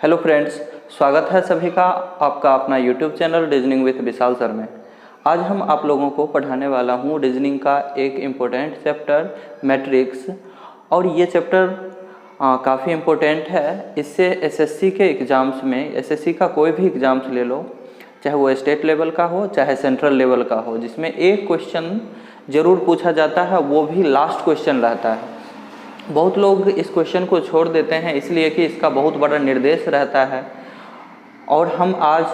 Hello friends, स्वागत है सभी का आपका अपना YouTube channel reasoning with Vishal sir में। आज हम आप लोगों को पढ़ाने वाला हूँ रीजनिंग का एक इम्पोर्टेंट चैप्टर मैट्रिक्स। और ये चैप्टर काफ़ी इम्पोर्टेंट है। इससे एसएससी के एग्ज़ाम्स में, एसएससी का कोई भी एग्ज़ाम्स ले लो, चाहे वो स्टेट लेवल का हो चाहे सेंट्रल लेवल का हो, जिसमें एक क्वेश्चन ज़रूर पूछा जाता है, वो भी लास्ट क्वेश्चन रहता है। बहुत लोग इस क्वेश्चन को छोड़ देते हैं इसलिए कि इसका बहुत बड़ा निर्देश रहता है, और हम आज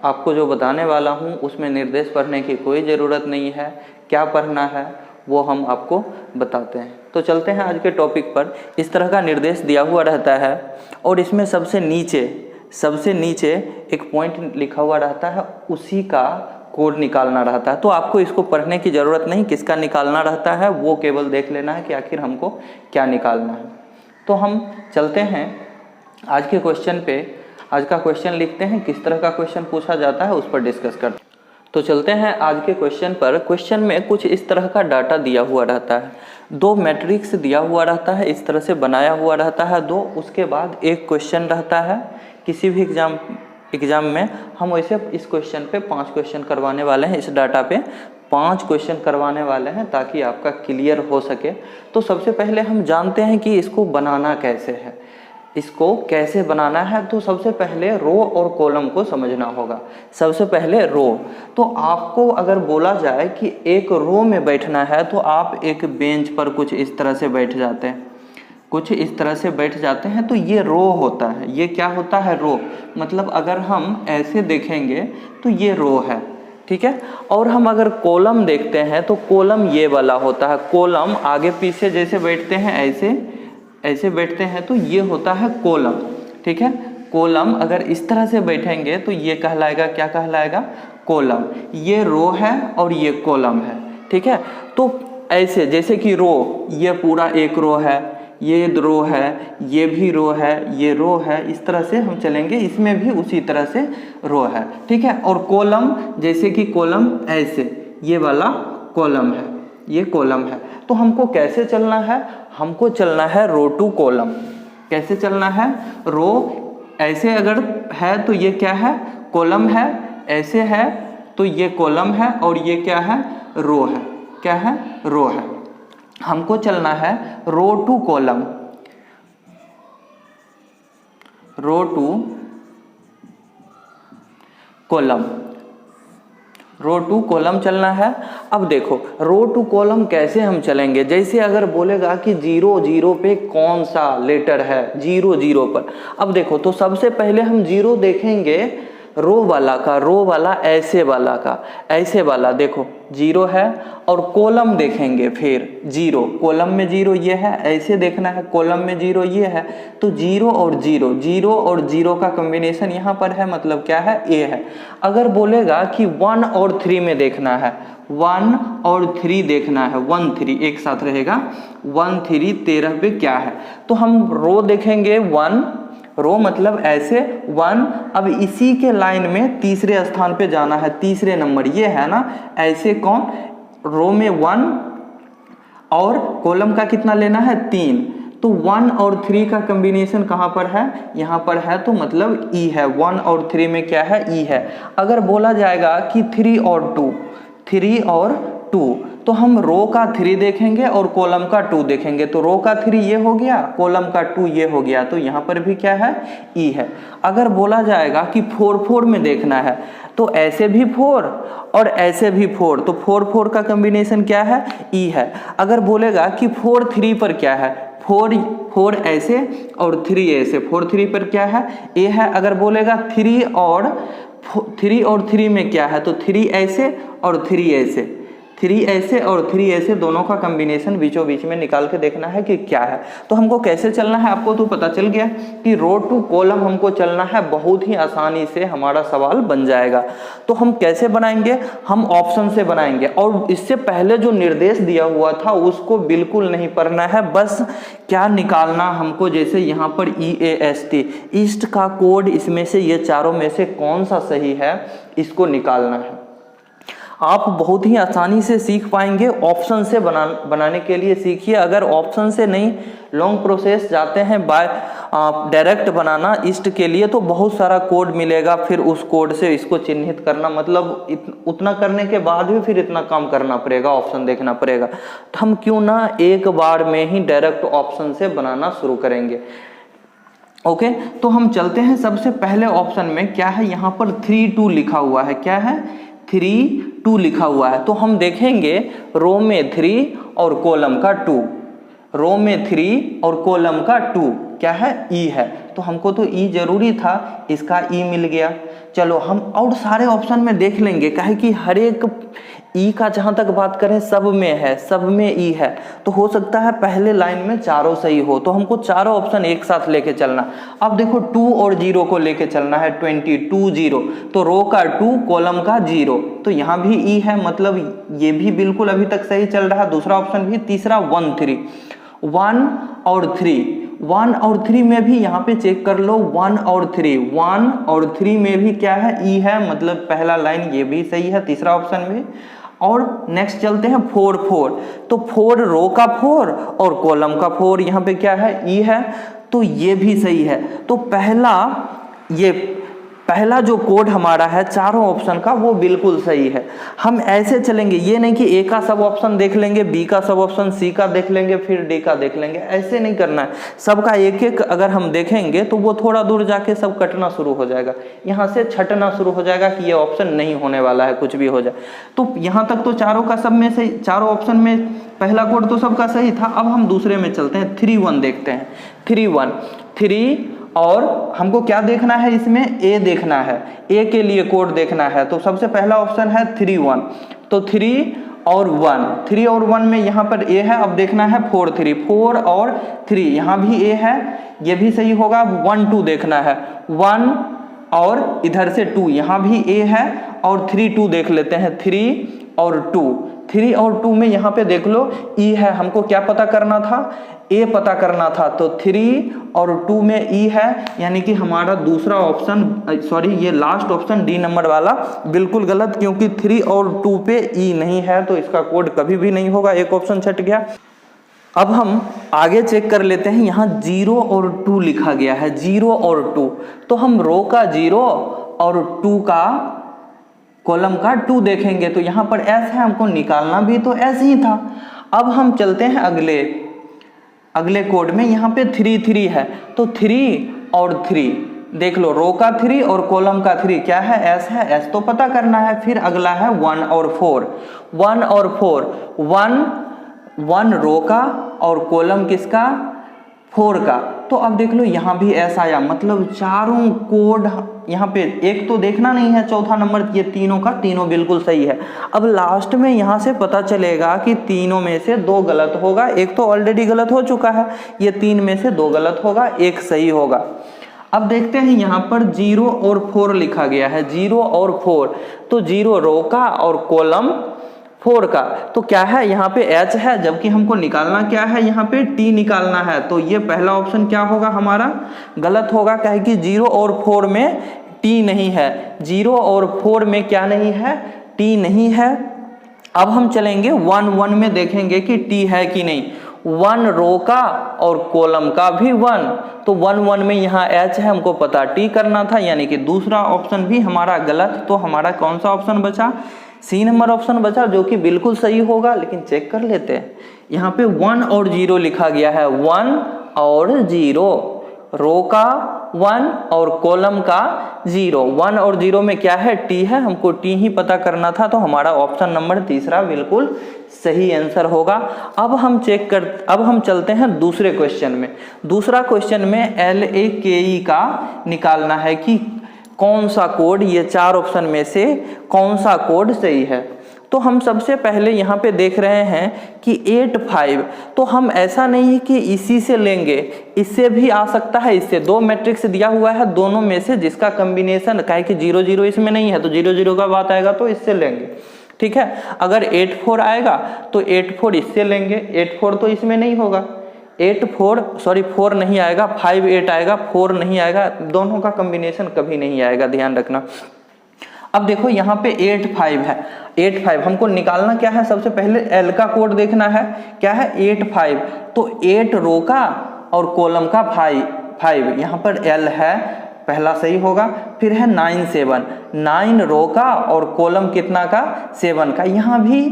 आपको जो बताने वाला हूँ उसमें निर्देश पढ़ने की कोई ज़रूरत नहीं है। क्या पढ़ना है वो हम आपको बताते हैं। तो चलते हैं आज के टॉपिक पर। इस तरह का निर्देश दिया हुआ रहता है और इसमें सबसे नीचे एक पॉइंट लिखा हुआ रहता है, उसी का कोड निकालना रहता है। तो आपको इसको पढ़ने की ज़रूरत नहीं, किसका निकालना रहता है वो केवल देख लेना है कि आखिर हमको क्या निकालना है। तो हम चलते हैं आज के क्वेश्चन पे। आज का क्वेश्चन लिखते हैं, किस तरह का क्वेश्चन पूछा जाता है उस पर डिस्कस करते हैं। तो चलते हैं आज के क्वेश्चन पर। क्वेश्चन में कुछ इस तरह का डाटा दिया हुआ रहता है, दो मैट्रिक्स दिया हुआ रहता है, इस तरह से बनाया हुआ रहता है दो। उसके बाद एक क्वेश्चन रहता है। किसी भी एग्ज़ाम में हम वैसे इस क्वेश्चन पे 5 क्वेश्चन करवाने वाले हैं, इस डाटा पे 5 क्वेश्चन करवाने वाले हैं ताकि आपका क्लियर हो सके। तो सबसे पहले हम जानते हैं कि इसको बनाना कैसे है, इसको कैसे बनाना है। तो सबसे पहले रो और कॉलम को समझना होगा। सबसे पहले रो, तो आपको अगर बोला जाए कि एक रो में बैठना है तो आप एक बेंच पर कुछ इस तरह से बैठ जाते हैं, तो ये रो होता है। ये क्या होता है? रो। मतलब अगर हम ऐसे देखेंगे तो ये रो है, ठीक है। और हम अगर कॉलम देखते हैं तो कॉलम ये वाला होता है। कॉलम आगे पीछे जैसे बैठते हैं, ऐसे बैठते हैं तो ये होता है कॉलम, ठीक है। कॉलम अगर इस तरह से बैठेंगे तो ये कहलाएगा, क्या कहलाएगा? कॉलम। ये रो है और ये कॉलम है, ठीक है। तो ऐसे जैसे कि रो, ये पूरा एक रो है, ये रो है, ये भी रो है, ये रो है, इस तरह से हम चलेंगे, इसमें भी उसी तरह से रो है, ठीक है। और कॉलम, जैसे कि कॉलम ऐसे, ये वाला कॉलम है, ये कॉलम है। तो हमको कैसे चलना है? हमको चलना है रो टू कॉलम। कैसे चलना है? रो ऐसे अगर है तो ये क्या है? कॉलम है। ऐसे है तो ये कॉलम है और ये क्या है? रो है। क्या है? रो है। हमको चलना है row to column, row to column, row to column चलना है। अब देखो रो टू कॉलम कैसे हम चलेंगे। जैसे अगर बोलेगा कि 0 0 पे कौन सा लेटर है, 0 0 पर। अब देखो तो सबसे पहले हम 0 देखेंगे रो वाला का, रो वाला ऐसे वाला का, ऐसे वाला देखो 0 है। और कॉलम देखेंगे फिर 0, कॉलम में 0 ये है, ऐसे देखना है, कॉलम में 0 ये है। तो 0 और 0, 0 और 0 का कॉम्बिनेशन यहाँ पर है, मतलब क्या है? ए है। अगर बोलेगा कि 1 और 3 में देखना है, 1 और 3 देखना है, 1 3 एक साथ रहेगा, 1 3 13 पे क्या है? तो हम रो देखेंगे 1, रो मतलब ऐसे 1। अब इसी के लाइन में तीसरे स्थान पे जाना है, तीसरे नंबर ये है ना, ऐसे कौन? रो में 1 और कॉलम का कितना लेना है? 3। तो 1 और 3 का कॉम्बिनेशन कहाँ पर है? यहाँ पर है, तो मतलब ई है। 1 और 3 में क्या है? ई है। अगर बोला जाएगा कि 3 और 2, 3 और 2, तो हम रो का 3 देखेंगे और कॉलम का 2 देखेंगे। तो रो का 3 ये हो गया, कॉलम का 2 ये हो गया, तो यहाँ पर भी क्या है? ई है। अगर बोला जाएगा कि 4 4 में देखना है, तो ऐसे भी 4 और ऐसे भी 4, तो 4 4 का कॉम्बिनेशन क्या है? ई है। अगर बोलेगा कि 4 3 पर क्या है? 4 ऐसे और 3 ऐसे, 4 3 पर क्या है? ए है। अगर बोलेगा 3 और 3 में क्या है? तो 3 ऐसे और 3 ऐसे, 3 ऐसे और 3 ऐसे, दोनों का कॉम्बिनेशन बीचों बीच में निकाल के देखना है कि क्या है। तो हमको कैसे चलना है आपको तो पता चल गया कि रो टू कॉलम हमको चलना है। बहुत ही आसानी से हमारा सवाल बन जाएगा। तो हम कैसे बनाएंगे? हम ऑप्शन से बनाएंगे। और इससे पहले जो निर्देश दिया हुआ था उसको बिल्कुल नहीं पढ़ना है, बस क्या निकालना हमको, जैसे यहाँ पर EAST, ईस्ट का कोड, इसमें से ये चारों में से कौन सा सही है इसको निकालना है। आप बहुत ही आसानी से सीख पाएंगे। ऑप्शन से बनाने के लिए सीखिए। अगर ऑप्शन से नहीं, लॉन्ग प्रोसेस जाते हैं, बाय डायरेक्ट बनाना ईस्ट के लिए तो बहुत सारा कोड मिलेगा, फिर उस कोड से इसको चिन्हित करना, मतलब उतना करने के बाद भी फिर इतना काम करना पड़ेगा, ऑप्शन देखना पड़ेगा। तो हम क्यों ना एक बार में ही डायरेक्ट ऑप्शन से बनाना शुरू करेंगे। ओके, तो हम चलते हैं सबसे पहले ऑप्शन में। क्या है यहाँ पर 3 2 लिखा हुआ है, क्या है 3 2 लिखा हुआ है। तो हम देखेंगे रो में 3 और कॉलम का 2, रो में 3 और कॉलम का 2 क्या है ई है, तो हमको तो ई जरूरी था, इसका ई मिल गया। चलो हम और सारे ऑप्शन में देख लेंगे, काहे कि हर एक ई का जहां तक बात करें सब में है, सब में ई है, तो हो सकता है पहले लाइन में चारों सही हो, तो हमको चारों ऑप्शन एक साथ लेके चलना। अब देखो 2 और 0 को लेके चलना है, 22 0, तो रो का 2 कॉलम का 0, तो यहाँ भी ई है, मतलब ये भी बिल्कुल अभी तक सही चल रहा है। दूसरा ऑप्शन भी, तीसरा 1 3, 1 और 3, 1 और 3 में भी यहाँ पे चेक कर लो, 1 और 3, 1 और 3 में भी क्या है ई है, मतलब पहला लाइन ये भी सही है, तीसरा ऑप्शन भी। और नेक्स्ट चलते हैं 4 4, तो 4 रो का 4 और कॉलम का 4, यहाँ पे क्या है ई है, तो ये भी सही है। तो पहला जो कोड हमारा है चारों ऑप्शन का वो बिल्कुल सही है। हम ऐसे चलेंगे, ये नहीं कि ए का सब ऑप्शन देख लेंगे, बी का सब ऑप्शन, सी का देख लेंगे, फिर डी का देख लेंगे, ऐसे नहीं करना है। सबका एक एक अगर हम देखेंगे तो वो थोड़ा दूर जाके सब कटना शुरू हो जाएगा, यहाँ से छटना शुरू हो जाएगा कि ये ऑप्शन नहीं होने वाला है, कुछ भी हो जाए। तो यहाँ तक तो चारों का सब में से, चारों ऑप्शन में पहला कोड तो सबका सही था। अब हम दूसरे में चलते हैं, 3 1 देखते हैं, 3 1 3, और हमको क्या देखना है इसमें, ए देखना है, ए के लिए कोड देखना है। तो सबसे पहला ऑप्शन है 3 1, तो 3 और 1, 3 और 1 में यहाँ पर ए है। अब देखना है 4 3, 4 और 3, यहाँ भी ए है, ये भी सही होगा। 1 2 देखना है, 1 और इधर से 2, यहाँ भी ए है, और 3 2 देख लेते हैं, 3 और 2, 3 और 2 में यहाँ पे देख लो ई है। हमको क्या पता करना था, ए पता करना था, तो 3 और 2 में ई है, यानी कि हमारा दूसरा ऑप्शन, सॉरी ये लास्ट ऑप्शन डी नंबर वाला बिल्कुल गलत, क्योंकि 3 और 2 पे ई नहीं है, तो इसका कोड कभी भी नहीं होगा, एक ऑप्शन छट गया। अब हम आगे चेक कर लेते हैं, यहाँ 0 और 2 लिखा गया है, 0 और 2, तो हम रो का 0 और 2 का कॉलम का 2 देखेंगे, तो यहाँ पर एस है, हमको निकालना भी तो एस ही था। अब हम चलते हैं अगले कोड में, यहाँ पे 3 3 है, तो 3 और 3 देख लो, रो का 3 और कॉलम का 3 क्या है, एस है, एस तो पता करना है। फिर अगला है 1 और 4, 1 और 4, 1 रो का और कॉलम किसका, 4 का, तो अब देख लो यहाँ भी एस आया, मतलब चारों कोड यहाँ पे एक तो देखना नहीं है, चौथा नंबर ये तीनों का तीनों बिल्कुल सही है। अब लास्ट में यहाँ से पता चलेगा कि तीनों में से 2 गलत होगा, एक तो ऑलरेडी गलत हो चुका है, ये 3 में से 2 गलत होगा, एक सही होगा। अब देखते हैं यहाँ पर 0 और 4 लिखा गया है, 0 और 4, तो 0 रो का और कॉलम 4 का, तो क्या है यहाँ पे H है, जबकि हमको निकालना क्या है, यहाँ पे T निकालना है, तो ये पहला ऑप्शन क्या होगा हमारा, गलत होगा, क्या है कि 0 और 4 में T नहीं है, 0 और 4 में क्या नहीं है, T नहीं है। अब हम चलेंगे 1 1 में, देखेंगे कि T है कि नहीं, 1 रो का और कॉलम का भी 1, तो 1 1 में यहाँ H है, हमको पता T करना था, यानी कि दूसरा ऑप्शन भी हमारा गलत। तो हमारा कौन सा ऑप्शन बचा, सी नंबर ऑप्शन बचा, जो कि बिल्कुल सही होगा। लेकिन चेक कर लेते हैं, यहाँ पे 1 और 0 लिखा गया है, 1 और 0, रो का 1 और कॉलम का 0, 1 और 0 में क्या है, T है, हमको T ही पता करना था, तो हमारा ऑप्शन नंबर तीसरा बिल्कुल सही आंसर होगा। अब हम चलते हैं दूसरे क्वेश्चन में। दूसरा क्वेश्चन में LAKE का निकालना है कि कौन सा कोड, ये 4 ऑप्शन में से कौन सा कोड सही है। तो हम सबसे पहले यहाँ पे देख रहे हैं कि 8 5, तो हम ऐसा नहीं है कि इसी से लेंगे, इससे भी आ सकता है, इससे 2 मैट्रिक्स दिया हुआ है, दोनों में से जिसका कॉम्बिनेशन, काहे कि 0 0 इसमें नहीं है, तो 0 0 का बात आएगा तो इससे लेंगे, ठीक है। अगर 8 4 आएगा तो 8 4 इससे लेंगे, 8 4 तो इसमें नहीं होगा, 4 नहीं आएगा, 5 8 आएगा, 4 नहीं आएगा, दोनों का कॉम्बिनेशन कभी नहीं आएगा, ध्यान रखना। अब देखो यहाँ पे 8 5 है, 8 5 हमको निकालना क्या है, सबसे पहले L का कोड देखना है, क्या है 8 5, तो 8 रो का और कॉलम का 5, यहाँ पर L है, पहला सही होगा। फिर है 9 7, 9 रो का और कॉलम कितना का 7 का, यहाँ भी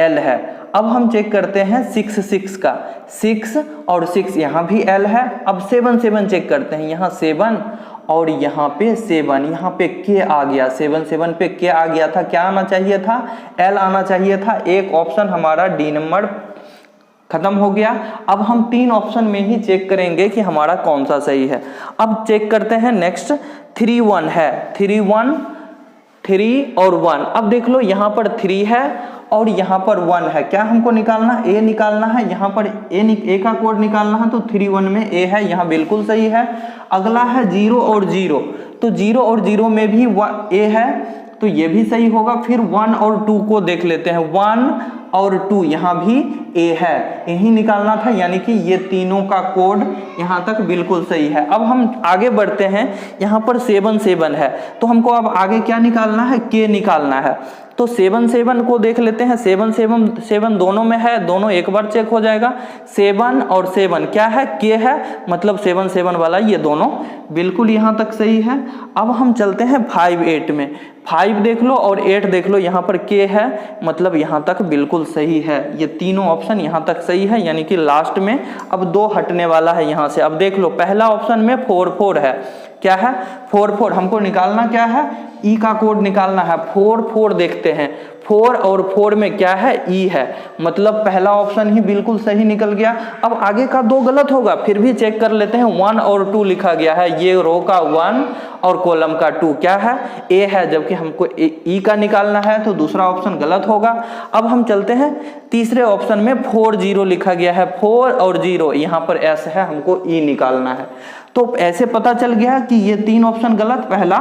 L है। अब हम चेक करते हैं 6 6 का, 6 और 6 यहाँ भी L है। अब 7 7 चेक करते हैं, यहाँ 7 और यहाँ पे 7, यहाँ पे K आ गया, 7 7 पे K आ गया था, क्या आना चाहिए था, L आना चाहिए था। एक ऑप्शन हमारा डी नंबर खत्म हो गया। अब हम 3 ऑप्शन में ही चेक करेंगे कि हमारा कौन सा सही है। अब चेक करते हैं नेक्स्ट, 3 1 है, 3 1, 3 और 1। अब देख लो यहाँ पर 3 है और यहाँ पर 1 है, क्या हमको निकालना, A निकालना है। यहाँ पर A का कोड निकालना है, तो 3 1 में A है, यहाँ बिल्कुल सही है। अगला है 0 और 0, तो 0 और 0 में भी A है, तो ये भी सही होगा। फिर 1 और 2 को देख लेते हैं, 1 और 2 यहाँ भी A है, यही निकालना था, यानी कि ये तीनों का कोड यहाँ तक बिल्कुल सही है। अब हम आगे बढ़ते हैं, यहाँ पर 7 7 है, तो हमको अब आगे क्या निकालना है, K निकालना है। तो 7 7 को देख लेते हैं, 7 7 7 दोनों में है, दोनों एक बार चेक हो जाएगा। 7 और 7 क्या है, K है, मतलब 7 7 वाला ये दोनों बिल्कुल यहाँ तक सही है। अब हम चलते हैं 5 8 में, 5 देख लो और 8 देख लो, यहाँ पर K है, मतलब यहाँ तक बिल्कुल सही है। ये तीनों ऑप्शन यहाँ तक सही है, यानी कि लास्ट में अब 2 हटने वाला है यहाँ से। अब देख लो पहला ऑप्शन में 4 4 है, क्या है 4 4, हमको निकालना क्या है, E का कोड निकालना है। 4 4 देखते हैं, 4 और 4 में क्या है, E है, मतलब पहला ऑप्शन ही बिल्कुल सही निकल गया। अब आगे का 2 गलत होगा, फिर भी चेक कर लेते हैं। 1 और 2 लिखा गया है, ये रो का 1 और कॉलम का 2 क्या है, A है, जबकि हमको E का निकालना है, तो दूसरा ऑप्शन गलत होगा। अब हम चलते हैं तीसरे ऑप्शन में, 4 0 लिखा गया है, 4 और 0 यहाँ पर S है, हमको E निकालना है। तो ऐसे पता चल गया कि ये 3 ऑप्शन गलत, पहला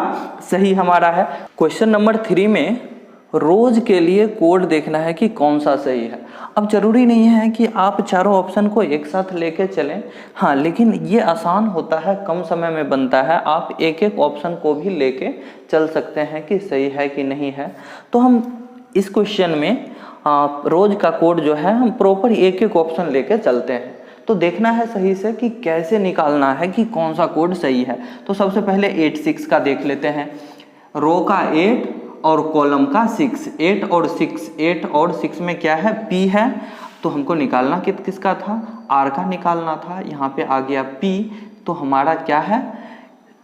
सही हमारा है। क्वेश्चन नंबर 3 में रोज के लिए कोड देखना है कि कौन सा सही है। अब जरूरी नहीं है कि आप चारों ऑप्शन को एक साथ लेके चलें, हाँ, लेकिन ये आसान होता है, कम समय में बनता है। आप एक एक ऑप्शन को भी लेके चल सकते हैं कि सही है कि नहीं है। तो हम इस क्वेश्चन में रोज का कोड जो है, हम प्रॉपर एक एक ऑप्शन लेके चलते हैं। तो देखना है सही से कि कैसे निकालना है कि कौन सा कोड सही है। तो सबसे पहले 8 6 का देख लेते हैं, रो का 8 और कॉलम का 6, 8 और 6, 8 और 6 में क्या है, P है, तो हमको निकालना किसका था, R का निकालना था। यहाँ पे आ गया P, तो हमारा क्या है,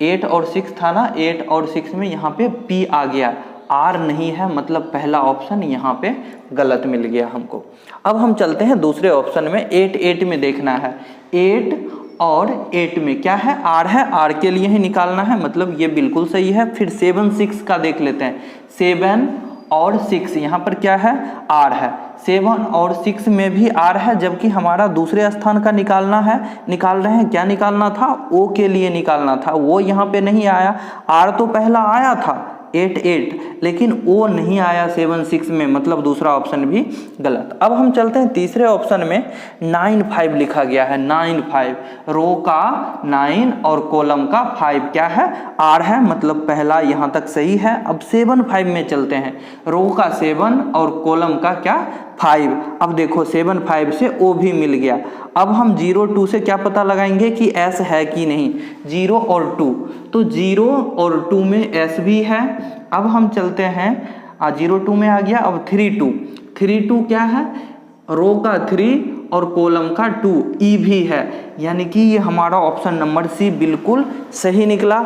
8 और 6 था ना, 8 और 6 में यहाँ पे P आ गया, R नहीं है, मतलब पहला ऑप्शन यहाँ पे गलत मिल गया हमको। अब हम चलते हैं दूसरे ऑप्शन में, 8 8 में देखना है, 8 और 8 में क्या है, R है, R के लिए ही निकालना है, मतलब ये बिल्कुल सही है। फिर 7 6 का देख लेते हैं, 7 और 6 यहाँ पर क्या है, R है, 7 और 6 में भी R है, जबकि हमारा दूसरे स्थान का निकालना है, निकाल रहे हैं, क्या निकालना था, O के लिए निकालना था, वो यहाँ पे नहीं आया। R तो पहला आया था 8 8, लेकिन O नहीं आया 7 6 में, मतलब दूसरा ऑप्शन भी गलत। अब हम चलते हैं तीसरे ऑप्शन में, 9 5 लिखा गया है, 9 5, रो का 9 और कॉलम का 5 क्या है, R है, मतलब पहला यहाँ तक सही है। अब 7 5 में चलते हैं, रो का 7 और कॉलम का क्या 5। अब देखो 7 5 से O भी मिल गया। अब हम 0 2 से क्या पता लगाएंगे कि S है कि नहीं, 0 और 2, तो 0 और 2 में S भी है। अब हम चलते हैं, 0 2 में आ गया। अब 3 2, 3 2 क्या है, रो का 3 और कॉलम का 2, E भी है, यानी कि ये हमारा ऑप्शन नंबर C बिल्कुल सही निकला।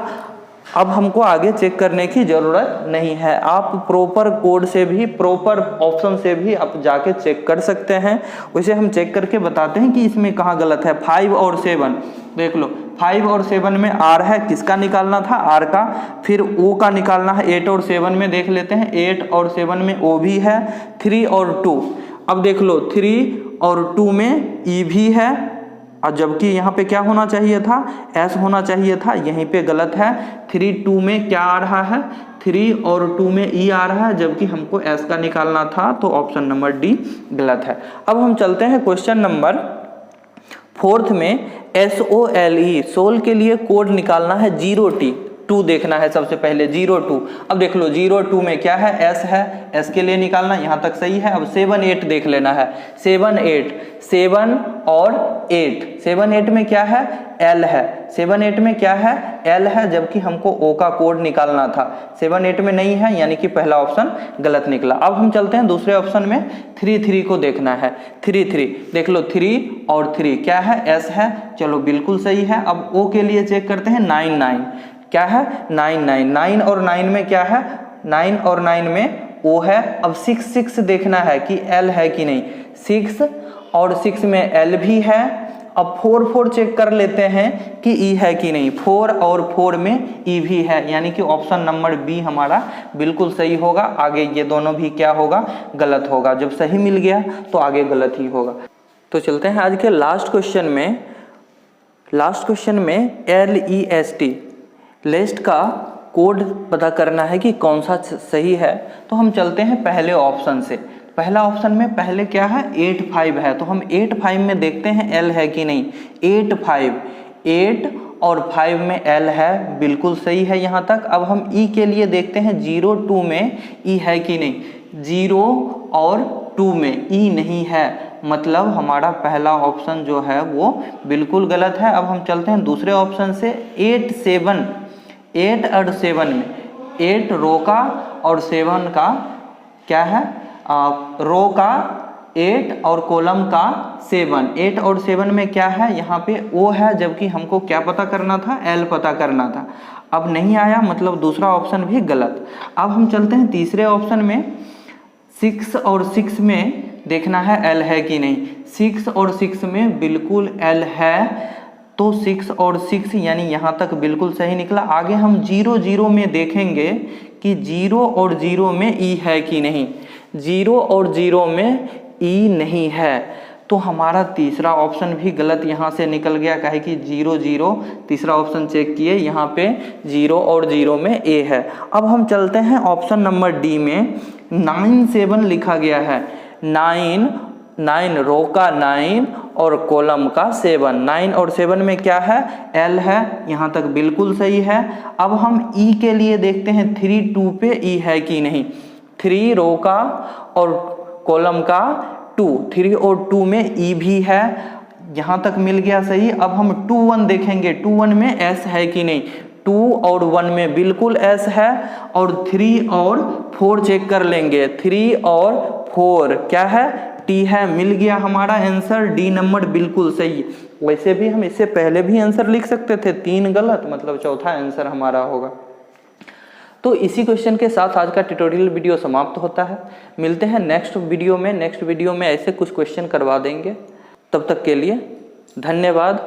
अब हमको आगे चेक करने की ज़रूरत नहीं है, आप प्रॉपर कोड से भी, प्रॉपर ऑप्शन से भी आप जाके चेक कर सकते हैं। वैसे हम चेक करके बताते हैं कि इसमें कहाँ गलत है। 5 और 7 देख लो, 5 और 7 में R है, किसका निकालना था, R का। फिर O का निकालना है, 8 और 7 में देख लेते हैं, 8 और 7 में O भी है। 3 और 2, अब देख लो 3 और 2 में E भी है, और जबकि यहाँ पे क्या होना चाहिए था, S होना चाहिए था, यहीं पे गलत है। 3 2 में क्या आ रहा है, 3 और 2 में E आ रहा है, जबकि हमको S का निकालना था, तो ऑप्शन नंबर D गलत है। अब हम चलते हैं क्वेश्चन नंबर 4 में, SOLE सोल के लिए कोड निकालना है 0T। 2 देखना है सबसे पहले, 0 2। अब देख लो 0 2 में क्या है, s है, s के लिए निकालना, यहाँ तक सही है। अब 7 8 देख लेना है, 7 8, 7 और 8, 7 8 में क्या है, l है, 7 8 में क्या है, l है, जबकि हमको o का कोड निकालना था, 7 8 में नहीं है, यानी कि पहला ऑप्शन गलत निकला। अब हम चलते हैं दूसरे ऑप्शन में, 3 3 को देखना है, 3 3 देख लो, 3 और 3 क्या है, s है, चलो बिल्कुल सही है। अब o के लिए चेक करते हैं, 9 9 क्या है, 9 9, 9 और 9 में क्या है, 9 और 9 में o है। अब 6 6 देखना है कि l है कि नहीं, 6 और 6 में l भी है। अब 4 4 चेक कर लेते हैं कि e है कि नहीं, 4 और 4 में e भी है, यानी कि ऑप्शन नंबर बी हमारा बिल्कुल सही होगा। आगे ये दोनों भी क्या होगा, गलत होगा। जब सही मिल गया तो आगे गलत ही होगा। तो चलते हैं आज के लास्ट क्वेश्चन में। लास्ट क्वेश्चन में LEST लिस्ट का कोड पता करना है कि कौन सा सही है। तो हम चलते हैं पहले ऑप्शन से। पहला ऑप्शन में पहले क्या है, 8 5 है, तो हम 8 5 में देखते हैं l है कि नहीं, 8 5, 8 और 5 में l है, बिल्कुल सही है यहाँ तक। अब हम e के लिए देखते हैं, 0 2 में e है कि नहीं, 0 और 2 में e नहीं है, मतलब हमारा पहला ऑप्शन जो है वो बिल्कुल गलत है। अब हम चलते हैं दूसरे ऑप्शन से, 8 7, 8 और 7 में, 8 रो का और 7 का क्या है, रो का 8 और कॉलम का 7, 8 और 7 में क्या है, यहाँ पे O है, जबकि हमको क्या पता करना था, L पता करना था। अब नहीं आया, मतलब दूसरा ऑप्शन भी गलत। अब हम चलते हैं तीसरे ऑप्शन में, 6 और 6 में देखना है L है कि नहीं, 6 और 6 में बिल्कुल L है, तो 6 और 6 यानी यहाँ तक बिल्कुल सही निकला। आगे हम 0 0 में देखेंगे कि 0 और 0 में E है कि नहीं, 0 और 0 में E नहीं है, तो हमारा तीसरा ऑप्शन भी गलत यहाँ से निकल गया। काहे कि 0 0, तीसरा ऑप्शन चेक किए, यहाँ पे 0 और 0 में A है। अब हम चलते हैं ऑप्शन नंबर डी में, 9 7 लिखा गया है, 9 9 रो का 9 और कॉलम का 7, 9 और 7 में क्या है, L है, यहाँ तक बिल्कुल सही है। अब हम E के लिए देखते हैं, 3 2 पे E है कि नहीं, 3 रो का और कॉलम का 2, 3 और 2 में E भी है, यहाँ तक मिल गया सही। अब हम 2 1 देखेंगे, 2 1 में S है कि नहीं, 2 और 1 में बिल्कुल S है। और 3 और 4 चेक कर लेंगे, 3 और 4 क्या है, T है, मिल गया हमारा आंसर, डी नंबर बिल्कुल सही। वैसे भी हम इससे पहले भी आंसर लिख सकते थे, 3 गलत, मतलब चौथा आंसर हमारा होगा। तो इसी क्वेश्चन के साथ आज का ट्यूटोरियल वीडियो समाप्त होता है। मिलते हैं नेक्स्ट वीडियो में। नेक्स्ट वीडियो में ऐसे कुछ क्वेश्चन करवा देंगे। तब तक के लिए धन्यवाद।